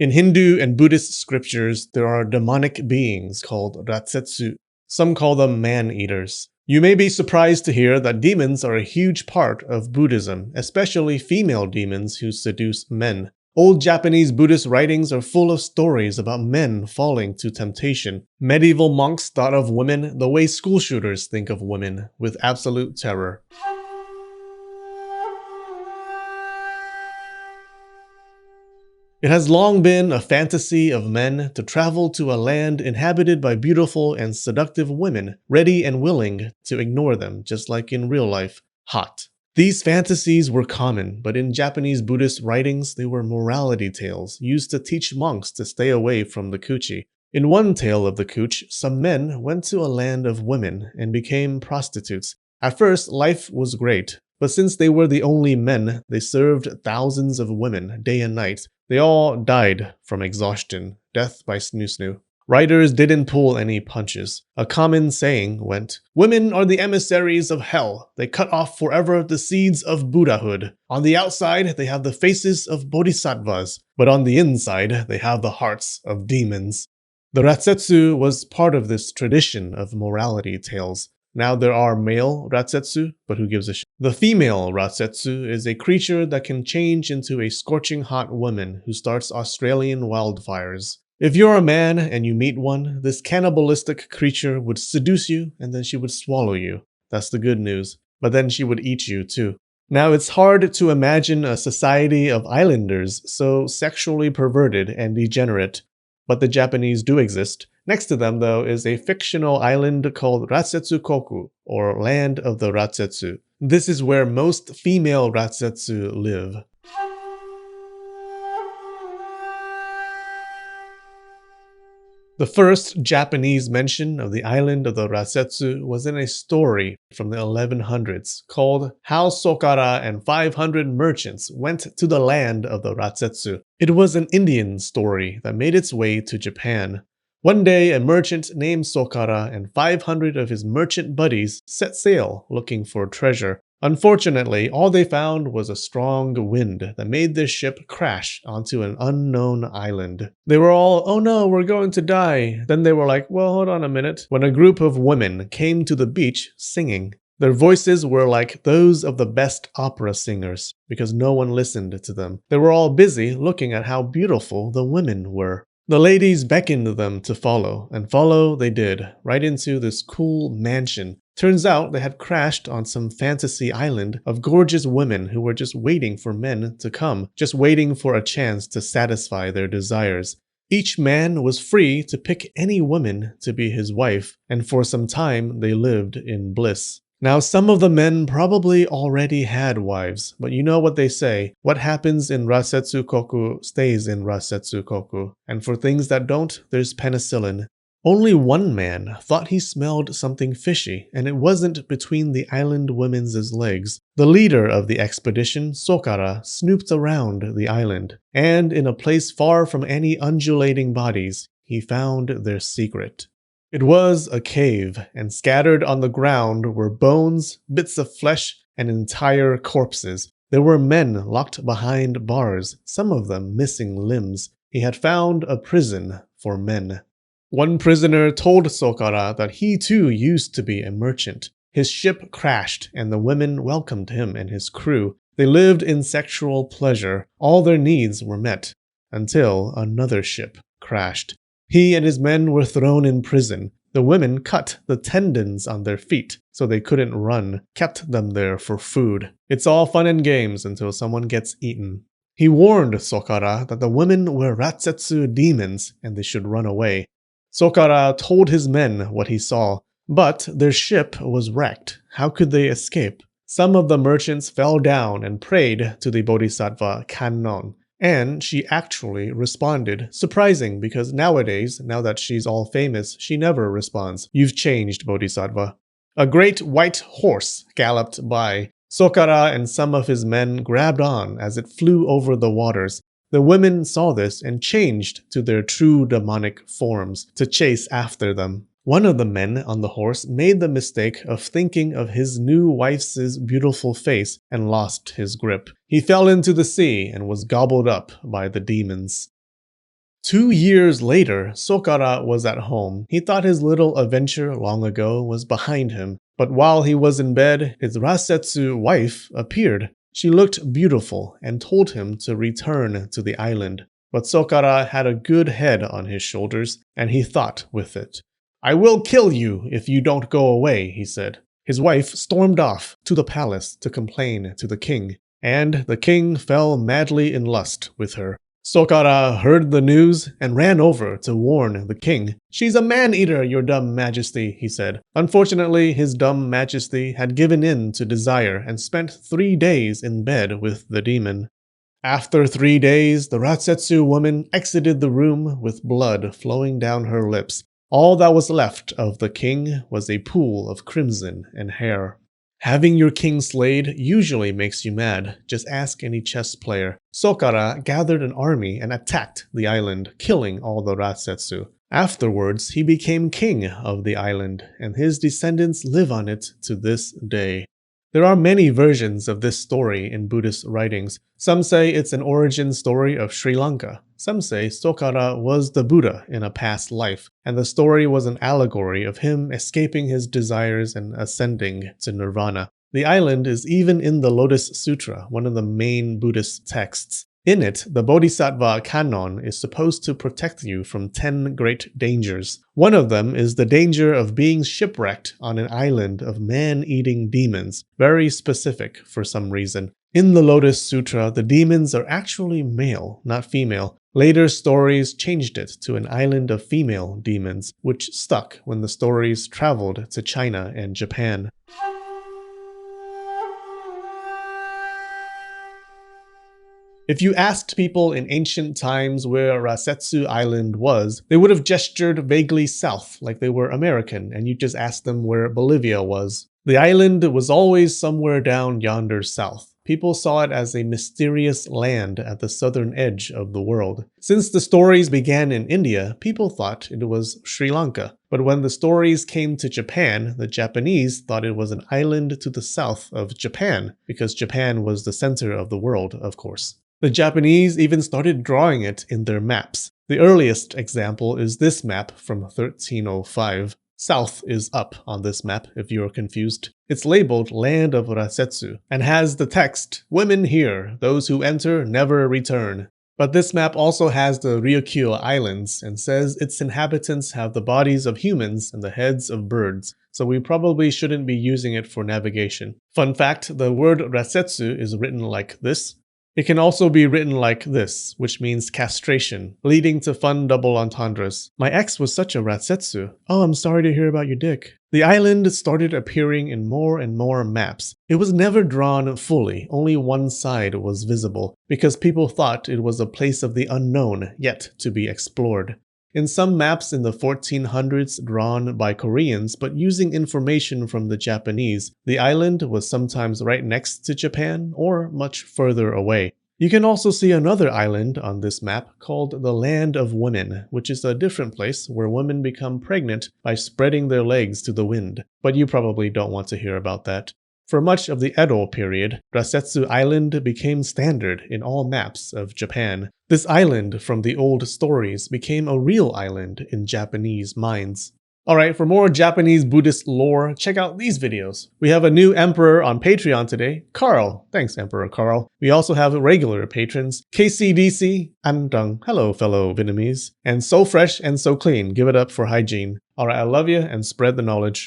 In Hindu and Buddhist scriptures, there are demonic beings called Rasetsu. Some call them man-eaters. You may be surprised to hear that demons are a huge part of Buddhism, especially female demons who seduce men. Old Japanese Buddhist writings are full of stories about men falling to temptation. Medieval monks thought of women the way school shooters think of women, with absolute terror. It has long been a fantasy of men to travel to a land inhabited by beautiful and seductive women, ready and willing to ignore them, just like in real life. Hot. These fantasies were common, but in Japanese Buddhist writings, they were morality tales used to teach monks to stay away from the coochie. In one tale of the cooch, some men went to a land of women and became prostitutes. At first, life was great, but since they were the only men, they served thousands of women day and night. They all died from exhaustion, death by snoo-snoo. Writers didn't pull any punches. A common saying went, "Women are the emissaries of hell. They cut off forever the seeds of Buddhahood. On the outside, they have the faces of bodhisattvas, but on the inside, they have the hearts of demons." The Rasetsu was part of this tradition of morality tales. Now there are male Rasetsu, but who gives a shit? The female Rasetsu is a creature that can change into a scorching hot woman who starts Australian wildfires. If you're a man and you meet one, this cannibalistic creature would seduce you and then she would swallow you. That's the good news. But then she would eat you too. Now it's hard to imagine a society of islanders so sexually perverted and degenerate, but the Japanese do exist. Next to them, though, is a fictional island called Rasetsu-koku, or Land of the Rasetsu. This is where most female Rasetsu live. The first Japanese mention of the island of the Rasetsu was in a story from the 1100s called How Sokara and 500 Merchants Went to the Land of the Rasetsu. It was an Indian story that made its way to Japan. One day, a merchant named Sokara and 500 of his merchant buddies set sail looking for treasure. Unfortunately, all they found was a strong wind that made their ship crash onto an unknown island. They were all, "Oh no, we're going to die." Then they were like, "Well, hold on a minute," when a group of women came to the beach singing. Their voices were like those of the best opera singers, because no one listened to them. They were all busy looking at how beautiful the women were. The ladies beckoned them to follow, and follow they did, right into this cool mansion. Turns out they had crashed on some fantasy island of gorgeous women who were just waiting for men to come, just waiting for a chance to satisfy their desires. Each man was free to pick any woman to be his wife, and for some time they lived in bliss. Now, some of the men probably already had wives, but you know what they say, what happens in Rasetsu-koku stays in Rasetsu-koku, and for things that don't, there's penicillin. Only one man thought he smelled something fishy, and it wasn't between the island women's legs. The leader of the expedition, Sokara, snooped around the island, and in a place far from any undulating bodies, he found their secret. It was a cave, and scattered on the ground were bones, bits of flesh, and entire corpses. There were men locked behind bars, some of them missing limbs. He had found a prison for men. One prisoner told Sokara that he too used to be a merchant. His ship crashed, and the women welcomed him and his crew. They lived in sexual pleasure. All their needs were met, until another ship crashed. He and his men were thrown in prison. The women cut the tendons on their feet so they couldn't run, kept them there for food. It's all fun and games until someone gets eaten. He warned Sokara that the women were Rasetsu demons and they should run away. Sokara told his men what he saw, but their ship was wrecked. How could they escape? Some of the merchants fell down and prayed to the bodhisattva Kannon. And she actually responded. Surprising, because nowadays, now that she's all famous, she never responds. You've changed, Bodhisattva. A great white horse galloped by. Sokara and some of his men grabbed on as it flew over the waters. The women saw this and changed to their true demonic forms to chase after them. One of the men on the horse made the mistake of thinking of his new wife's beautiful face and lost his grip. He fell into the sea and was gobbled up by the demons. 2 years later, Sokara was at home. He thought his little adventure long ago was behind him. But while he was in bed, his Rasetsu wife appeared. She looked beautiful and told him to return to the island. But Sokara had a good head on his shoulders, and he thought with it. "I will kill you if you don't go away," he said. His wife stormed off to the palace to complain to the king, and the king fell madly in lust with her. Sokara heard the news and ran over to warn the king. "She's a man-eater, your dumb majesty," he said. Unfortunately, his dumb majesty had given in to desire and spent 3 days in bed with the demon. After 3 days, the Rasetsu woman exited the room with blood flowing down her lips. All that was left of the king was a pool of crimson and hair. Having your king slayed usually makes you mad. Just ask any chess player. Sokara gathered an army and attacked the island, killing all the Rasetsu. Afterwards, he became king of the island, and his descendants live on it to this day. There are many versions of this story in Buddhist writings. Some say it's an origin story of Sri Lanka. Some say Sokara was the Buddha in a past life, and the story was an allegory of him escaping his desires and ascending to nirvana. The island is even in the Lotus Sutra, one of the main Buddhist texts. In it, the Bodhisattva canon is supposed to protect you from 10 great dangers. One of them is the danger of being shipwrecked on an island of man-eating demons, very specific for some reason. In the Lotus Sutra, the demons are actually male, not female. Later stories changed it to an island of female demons, which stuck when the stories traveled to China and Japan. If you asked people in ancient times where Rasetsu Island was, they would have gestured vaguely south, like they were American, and you just asked them where Bolivia was. The island was always somewhere down yonder south. People saw it as a mysterious land at the southern edge of the world. Since the stories began in India, people thought it was Sri Lanka. But when the stories came to Japan, the Japanese thought it was an island to the south of Japan, because Japan was the center of the world, of course. The Japanese even started drawing it in their maps. The earliest example is this map from 1305. South is up on this map if you're confused. It's labeled Land of Rasetsu and has the text, "Women here, those who enter never return." But this map also has the Ryukyu Islands and says its inhabitants have the bodies of humans and the heads of birds, so we probably shouldn't be using it for navigation. Fun fact, the word Rasetsu is written like this. It can also be written like this, which means castration, leading to fun double entendres. "My ex was such a Rasetsu. Oh, I'm sorry to hear about your dick." The island started appearing in more and more maps. It was never drawn fully, only one side was visible, because people thought it was a place of the unknown, yet to be explored. In some maps in the 1400s drawn by Koreans but using information from the Japanese, the island was sometimes right next to Japan or much further away. You can also see another island on this map called the Land of Women, which is a different place where women become pregnant by spreading their legs to the wind. But you probably don't want to hear about that. For much of the Edo period, Rasetsu Island became standard in all maps of Japan. This island from the old stories became a real island in Japanese minds. Alright, for more Japanese Buddhist lore, check out these videos. We have a new emperor on Patreon today, Carl. Thanks, Emperor Carl. We also have regular patrons, KCDC, Andang, hello fellow Vietnamese, and So Fresh and So Clean, give it up for hygiene. Alright, I love you and spread the knowledge.